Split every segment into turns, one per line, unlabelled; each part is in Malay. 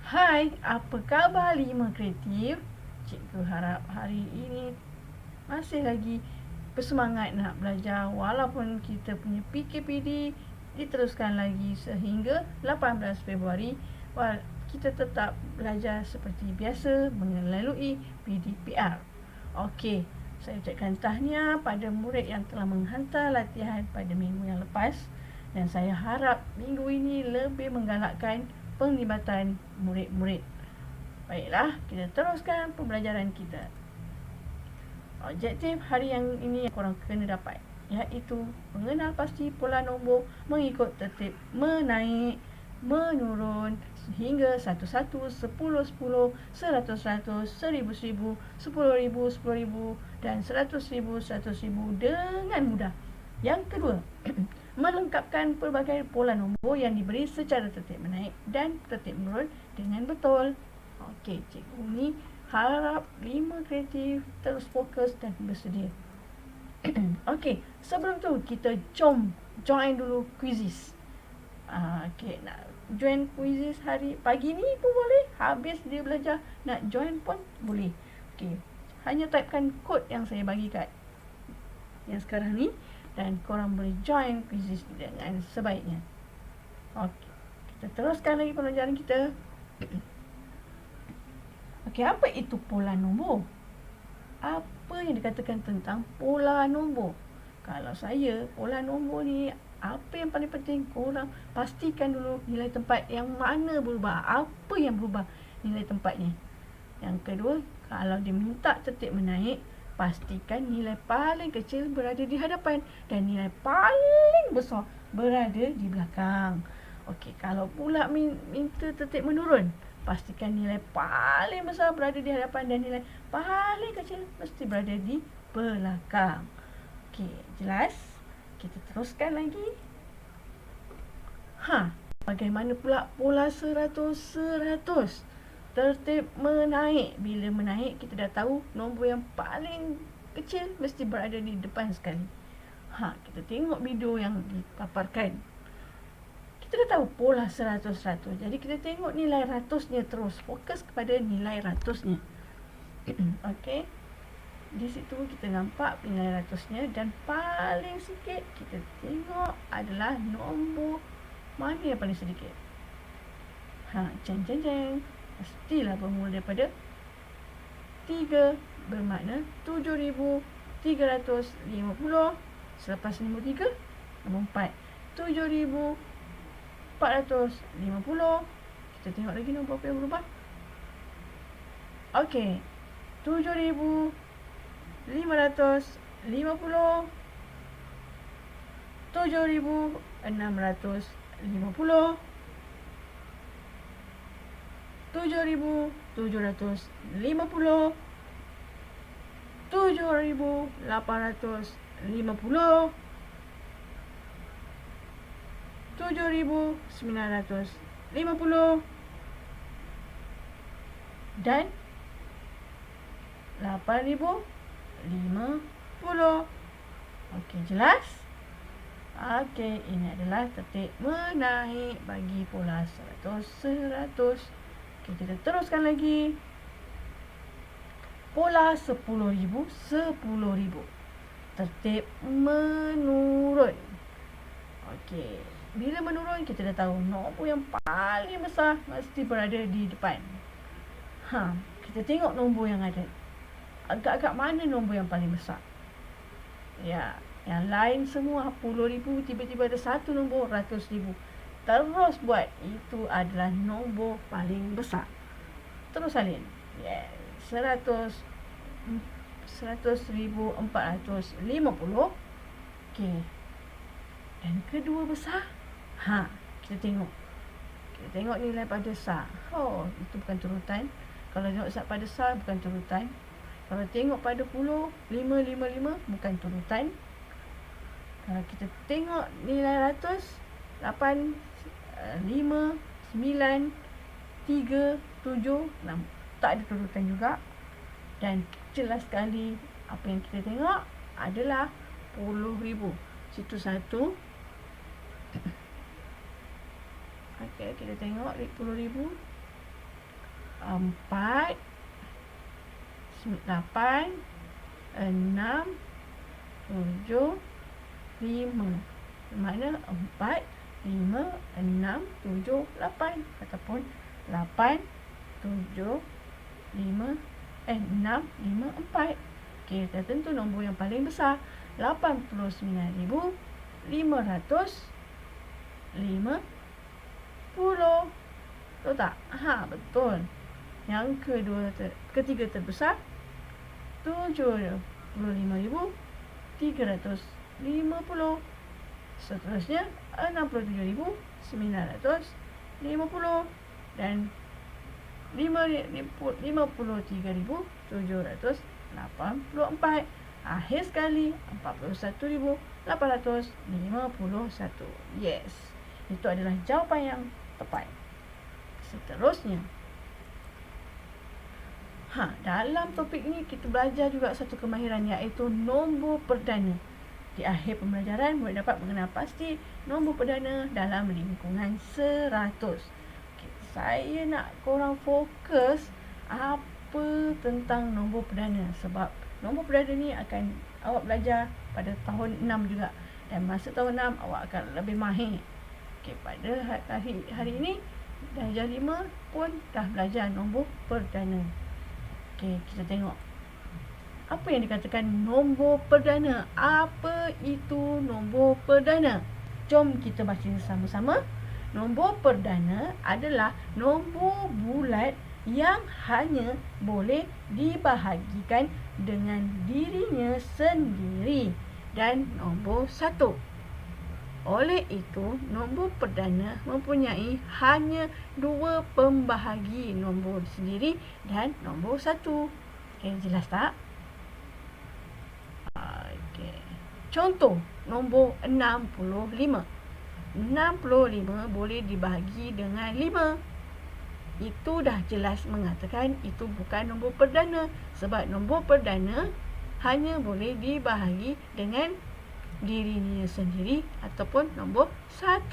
Hai, apa khabar 5 kreatif? Cikgu harap hari ini masih lagi bersemangat nak belajar walaupun kita punya PKPD diteruskan lagi sehingga 18 Februari. Kita tetap belajar seperti biasa melalui PDPR. Okey, saya ucapkan tahniah pada murid yang telah menghantar latihan pada minggu yang lepas dan saya harap minggu ini lebih menggalakkan penglibatan murid-murid. Baiklah, kita teruskan pembelajaran kita. Objektif hari yang ini yang korang kena dapat, iaitu mengenal pasti pola nombor mengikut tertib menaik, menurun hingga 1-1, 10-10, 100-100, 1000-1000, 10,000, 10,000 dan 100,000, 100,000 dengan mudah. Yang kedua, melengkapkan pelbagai pola nombor yang diberi secara tertib menaik dan tertib menurun dengan betul. Okey, cikgu ni harap 5 kreatif terus fokus dan bersedia. Okey, sebelum tu kita join dulu quizzes. Okey, nak join quizzes hari pagi ni pun boleh. Habis dia belajar nak join pun boleh. Okey, hanya typekan kod yang saya bagi kat yang sekarang ni dan korang boleh join quizzes dengan sebaiknya. Okey, kita teruskan lagi pembelajaran kita. Okey, apa itu pola nombor? Apa yang dikatakan tentang pola nombor? Kalau saya, pola nombor ni apa yang paling penting, korang pastikan dulu nilai tempat yang mana berubah, apa yang berubah nilai tempatnya. Yang kedua, kalau diminta tertib menaik, pastikan nilai paling kecil berada di hadapan dan nilai paling besar berada di belakang. Okey, kalau pula minta tertib menurun, pastikan nilai paling besar berada di hadapan dan nilai paling kecil mesti berada di belakang. Okey, jelas? Kita teruskan lagi. Bagaimana pula pola 100-100? Tertib menaik. Bila menaik, kita dah tahu nombor yang paling kecil mesti berada di depan sekali. Kita tengok video yang dipaparkan. Kita dah tahu pola 100-100. Jadi kita tengok nilai ratusnya terus. Fokus kepada nilai ratusnya. Okey. Di situ kita nampak nilai ratusnya dan paling sikit kita tengok adalah nombor mana yang paling sedikit. Jeng. Mestilah bermula daripada 3 bermakna 7,350. Selepas nombor 3, nombor 4, 7,450. Kita tengok lagi nombor apa yang berubah. Okey, 7,550, 7,650, 7,750, 7,850, 7,950 dan 8,050. Okey, jelas? Okey, ini adalah tertib menaik bagi pola 100-100. Okey, kita teruskan lagi. Pola 10,000, 10,000. Tertib menurun. Okey, bila menurun kita dah tahu nombor yang paling besar mesti berada di depan. Kita tengok nombor yang ada. Agak-agak mana nombor yang paling besar? Ya, yang lain semua 10,000, tiba-tiba ada satu nombor 100,000. Terus buat, itu adalah nombor paling besar. Terus salin. 100,450. Okey. Dan kedua besar. Kita tengok. Kita tengok nilai pada sar. Itu bukan turutan. Kalau tengok pada sar bukan turutan. Kalau tengok pada puluh, 555 bukan turutan. Kalau kita tengok nilai ratus, 8, 5, 9, 3, 7, 6. Tak ada turutan juga. Dan jelas sekali apa yang kita tengok adalah 10,000. Situ satu. Okey, kita tengok 10,000. 4, 8, 6, 7, 5. Bermakna 4, 5, 6, 7, 8. Ataupun 8, 7, 5, 6, 5, 4. Okey, kita tentu nombor yang paling besar. 89,550. Betul tak? Betul. Yang ketiga terbesar 75,350. Seterusnya 67,950 dan 53,784. Akhir sekali 41,851. Yes, itu adalah jawapan yang tepat. Seterusnya, dalam topik ini kita belajar juga satu kemahiran, iaitu nombor perdana. Di akhir pembelajaran, murid dapat mengenal pasti nombor perdana dalam lingkungan 100. Okay, saya nak korang fokus apa tentang nombor perdana, sebab nombor perdana ni akan awak belajar pada tahun 6 juga, dan masa tahun 6 awak akan lebih mahir. Okay, pada hari ini darjah 5 pun dah belajar nombor perdana. Okay, kita tengok apa yang dikatakan nombor perdana. Apa itu nombor perdana? Jom kita baca sama-sama. Nombor perdana adalah nombor bulat yang hanya boleh dibahagikan dengan dirinya sendiri dan nombor 1. Oleh itu, nombor perdana mempunyai hanya 2 pembahagi, nombor sendiri dan nombor 1. Okay, jelas tak? Contoh, nombor 65. 65 boleh dibahagi dengan 5. Itu dah jelas mengatakan itu bukan nombor perdana, sebab nombor perdana hanya boleh dibahagi dengan dirinya sendiri ataupun nombor 1.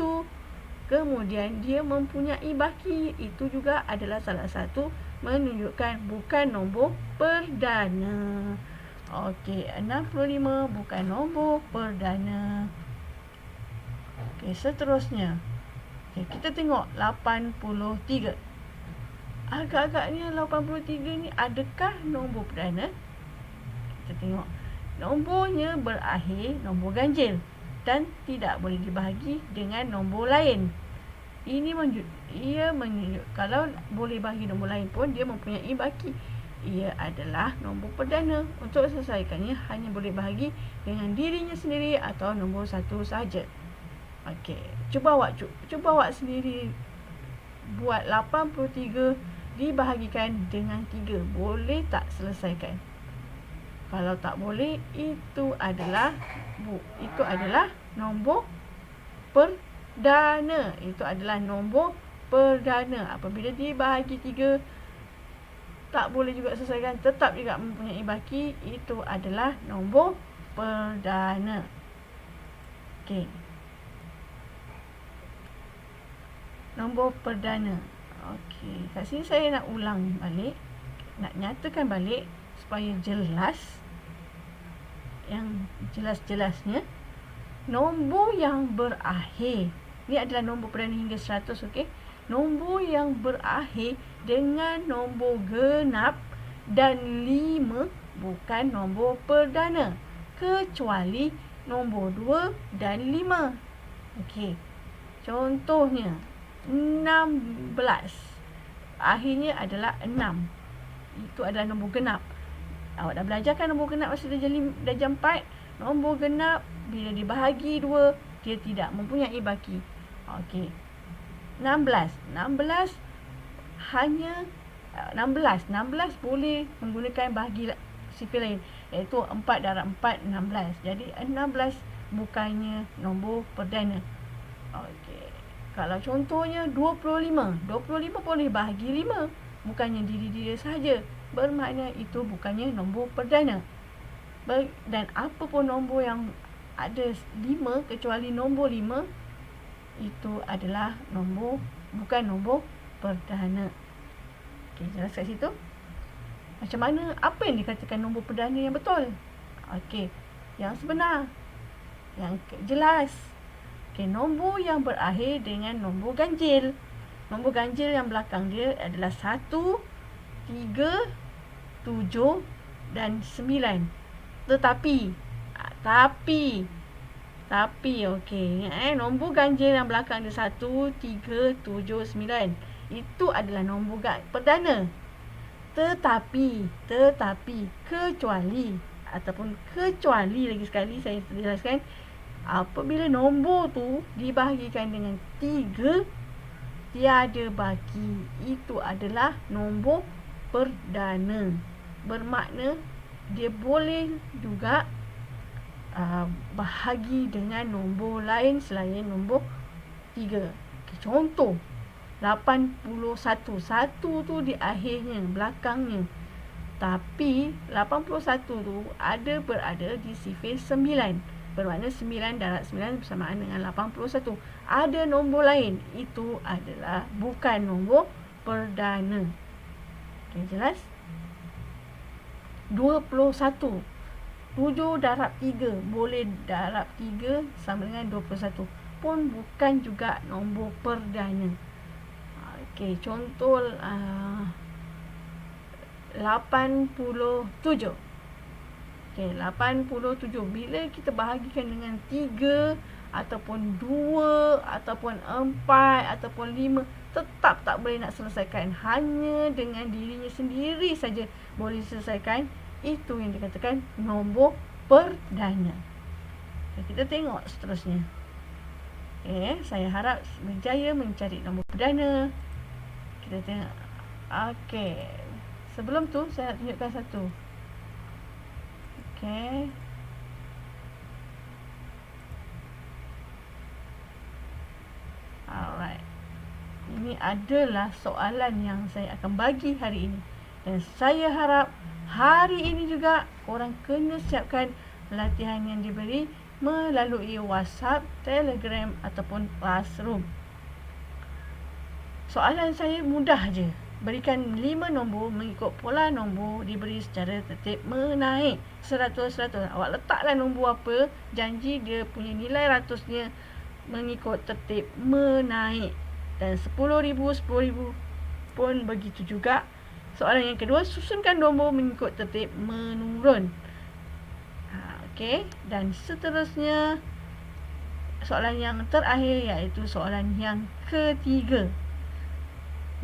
Kemudian dia mempunyai baki, itu juga adalah salah satu menunjukkan bukan nombor perdana. Okey, 65 bukan nombor perdana. Okey, seterusnya. Okey, kita tengok 83. Agak-agaknya 83 ni adakah nombor perdana? Kita tengok. Nombornya berakhir nombor ganjil dan tidak boleh dibahagi dengan nombor lain. Ia menunjuk kalau boleh bahagi nombor lain pun dia mempunyai baki. Ia adalah nombor perdana. Untuk selesaikannya hanya boleh bahagi dengan dirinya sendiri atau nombor 1 saja. Okey, cuba awak sendiri buat 83 dibahagikan dengan 3. Boleh tak selesaikan? Kalau tak boleh, itu adalah nombor perdana. Itu adalah nombor perdana. Apabila dibahagi 3 tak boleh juga selesaikan, tetap juga mempunyai baki, itu adalah nombor perdana. Okey. Nombor perdana. Okey, kat sini saya nak ulang balik, nak nyatakan balik supaya jelas, yang jelas-jelasnya. Nombor yang berakhir, ni adalah nombor perdana hingga 100, okey. Nombor yang berakhir dengan nombor genap dan 5 bukan nombor perdana, kecuali nombor 2 dan 5. Okey. Contohnya 16. Akhirnya adalah 6. Itu adalah nombor genap. Awak dah belajarkan nombor genap masa darjah 4. Nombor genap bila dibahagi 2, dia tidak mempunyai baki. Okey. 16 boleh menggunakan bahagi sifil lain, iaitu 4 darab 4, 16. Jadi 16 bukannya nombor perdana. Okey. Kalau contohnya 25 boleh bahagi 5, bukannya diri dia sahaja. Bermakna itu bukannya nombor perdana. Dan apa pun nombor yang ada 5 kecuali nombor 5, itu adalah bukan nombor perdana. Okey, jelas kat situ? Macam mana, apa yang dikatakan nombor perdana yang betul? Okey, yang sebenar, yang jelas. Okey, nombor yang berakhir dengan nombor ganjil. Nombor ganjil yang belakang dia adalah 1, 3, 7 dan 9. Tapi okey, nombor ganjil yang belakang dia 1, 3, 7, 9. Itu adalah nombor perdana. Tetapi kecuali lagi sekali saya jelaskan, apabila nombor tu dibahagikan dengan 3, tiada baki, itu adalah nombor perdana. Bermakna dia boleh juga bahagi dengan nombor lain selain nombor 3. Contoh 81, 1 tu di akhirnya, belakangnya. Tapi 81 tu berada di sifir 9. Bermakna 9 darab 9 bersamaan dengan 81. Ada nombor lain, itu adalah bukan nombor perdana. Okay, jelas? 21, 7 darab 3, boleh darab 3 sama dengan 21, pun bukan juga nombor perdana. Okey, contoh 87. Okey, 87 bila kita bahagikan dengan 3 ataupun 2 ataupun 4 ataupun 5, tetap tak boleh nak selesaikan. Hanya dengan dirinya sendiri saja boleh selesaikan. Itu yang dikatakan nombor perdana. Okay, kita tengok seterusnya. Okay, saya harap berjaya mencari nombor perdana. Kita tengok. Okey, sebelum tu saya nak tunjukkan satu. Okey, alright. Ini adalah soalan yang saya akan bagi hari ini. Dan saya harap hari ini juga korang kena siapkan latihan yang diberi melalui WhatsApp, Telegram ataupun Classroom. Soalan saya mudah je. Berikan 5 nombor mengikut pola nombor diberi secara tertib menaik 100-100. Awak letaklah nombor apa, janji dia punya nilai ratusnya mengikut tertib menaik. Dan 10,000 pun begitu juga. Soalan yang kedua, susunkan nombor mengikut tertib menurun. Okey, dan seterusnya soalan yang terakhir iaitu soalan yang ketiga.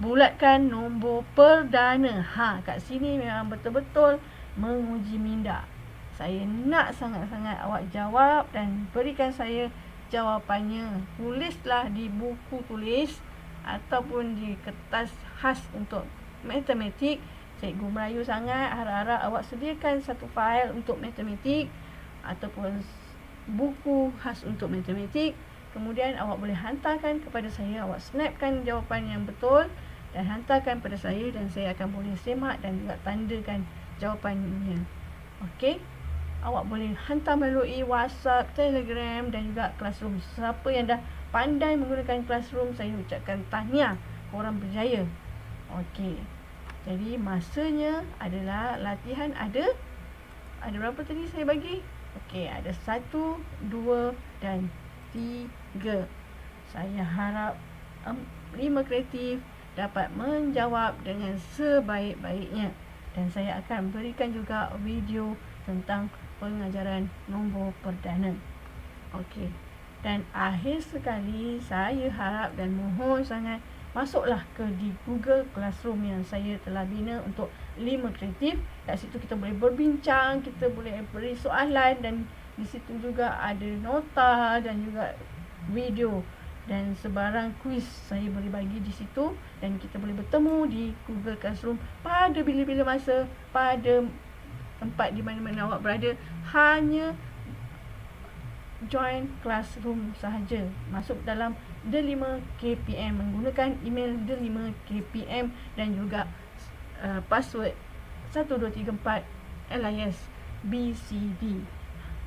Bulatkan nombor perdana. Kat sini memang betul-betul menguji minda. Saya nak sangat-sangat awak jawab dan berikan saya jawapannya. Tulislah di buku tulis ataupun di kertas khas untuk matematik. Cikgu merayu sangat, harap-harap awak sediakan satu fail untuk matematik ataupun buku khas untuk matematik. Kemudian awak boleh hantarkan kepada saya, awak snapkan jawapan yang betul dan hantarkan pada saya, dan saya akan boleh semak dan juga tandakan jawapannya. Okey, awak boleh hantar melalui WhatsApp, Telegram dan juga Classroom. Siapa yang dah pandai menggunakan Classroom, saya ucapkan tahniah, korang berjaya. Okey, jadi masanya adalah latihan ada berapa tadi saya bagi? Okey, ada 1, 2 dan 3. Saya harap 5 kreatif dapat menjawab dengan sebaik-baiknya, dan saya akan berikan juga video tentang pengajaran nombor perdana. Okey, dan akhir sekali saya harap dan mohon sangat masuklah di Google Classroom yang saya telah bina untuk 5 kreatif. Kat situ kita boleh berbincang, kita boleh beri soalan, dan di situ juga ada nota dan juga video dan sebarang kuis saya boleh bagi di situ, dan kita boleh bertemu di Google Classroom pada bila-bila masa, pada tempat di mana-mana awak berada. Hanya join Classroom sahaja, masuk dalam The5KPM menggunakan email The5KPM dan juga password 1234 LIS BCD.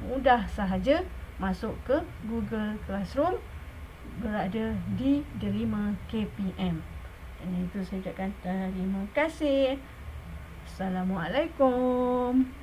Mudah sahaja masuk ke Google Classroom, berada di The5KPM. Itu saya ucapkan terima kasih. Assalamualaikum.